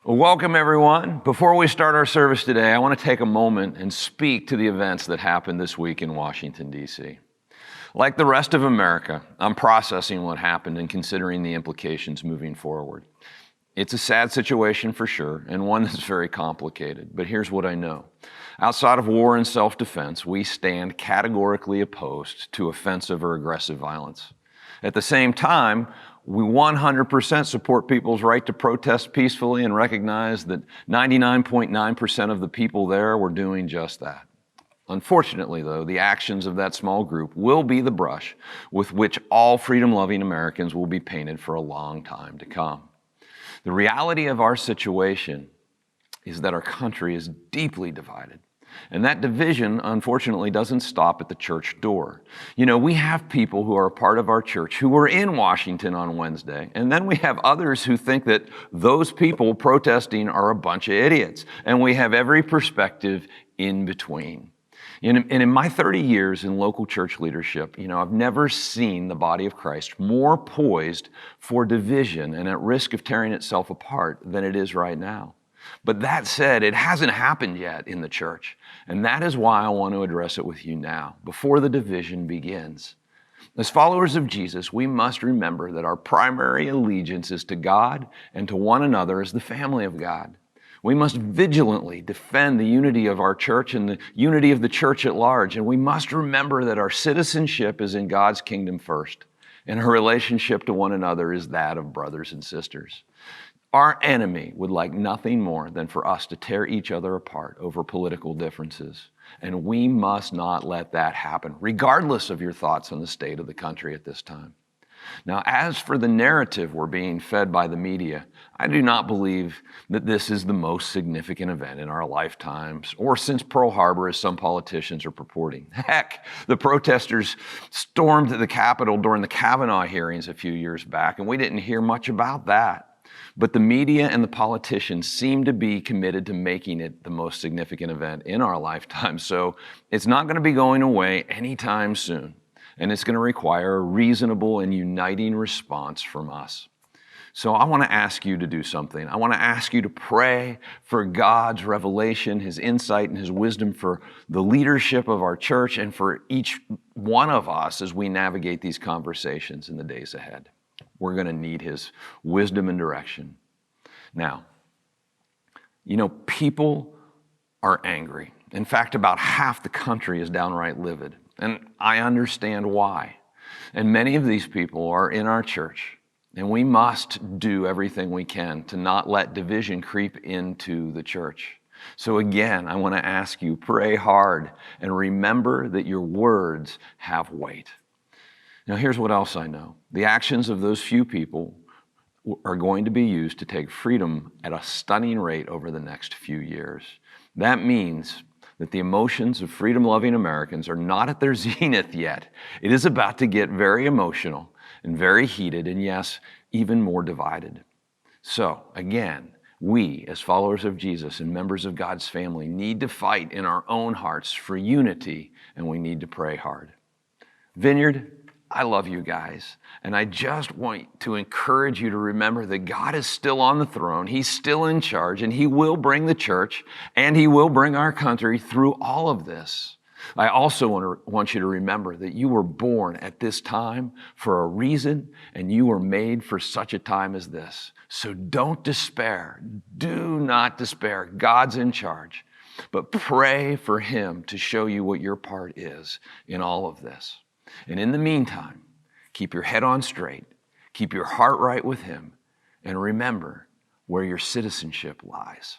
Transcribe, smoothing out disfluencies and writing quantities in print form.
Well, welcome everyone. Before we start our service today, I want to take a moment and speak to the events that happened this week in Washington, D.C. Like the rest of America, I'm processing what happened and considering the implications moving forward. It's a sad situation for sure, and one that's very complicated, but here's what I know. Outside of war and self-defense, we stand categorically opposed to offensive or aggressive violence. At the same time, we 100% support people's right to protest peacefully and recognize that 99.9% of the people there were doing just that. Unfortunately, though, the actions of that small group will be the brush with which all freedom-loving Americans will be painted for a long time to come. The reality of our situation is that our country is deeply divided. And that division, unfortunately, doesn't stop at the church door. You know, we have people who are a part of our church who were in Washington on Wednesday, and then we have others who think that those people protesting are a bunch of idiots, and we have every perspective in between. And in my 30 years in local church leadership, I've never seen the body of Christ more poised for division and at risk of tearing itself apart than it is right now. But that said, it hasn't happened yet in the church. And that is why I want to address it with you now, before the division begins. As followers of Jesus, we must remember that our primary allegiance is to God and to one another as the family of God. We must vigilantly defend the unity of our church and the unity of the church at large. And we must remember that our citizenship is in God's kingdom first, and our relationship to one another is that of brothers and sisters. Our enemy would like nothing more than for us to tear each other apart over political differences. And we must not let that happen, regardless of your thoughts on the state of the country at this time. Now, as for the narrative we're being fed by the media, I do not believe that this is the most significant event in our lifetimes or since Pearl Harbor, as some politicians are purporting. Heck, the protesters stormed the Capitol during the Kavanaugh hearings a few years back, and we didn't hear much about that. But the media and the politicians seem to be committed to making it the most significant event in our lifetime. So it's not going to be going away anytime soon. And it's going to require a reasonable and uniting response from us. So I want to ask you to do something. I want to ask you to pray for God's revelation, His insight, and His wisdom for the leadership of our church and for each one of us as we navigate these conversations in the days ahead. We're going to need His wisdom and direction. Now, people are angry. In fact, about half the country is downright livid. And I understand why. And many of these people are in our church. And we must do everything we can to not let division creep into the church. So again, I want to ask you, pray hard and remember that your words have weight. Now, here's what else I know. The actions of those few people are going to be used to take freedom at a stunning rate over the next few years. That means that the emotions of freedom-loving Americans are not at their zenith yet. It is about to get very emotional and very heated and, yes, even more divided. So, again, we, as followers of Jesus and members of God's family, need to fight in our own hearts for unity, and we need to pray hard. Vineyard, I love you guys, and I just want to encourage you to remember that God is still on the throne. He's still in charge, and He will bring the church, and He will bring our country through all of this. I also want you to remember that you were born at this time for a reason, and you were made for such a time as this. So don't despair. Do not despair. God's in charge, but pray for Him to show you what your part is in all of this. And in the meantime, keep your head on straight, keep your heart right with Him, and remember where your citizenship lies.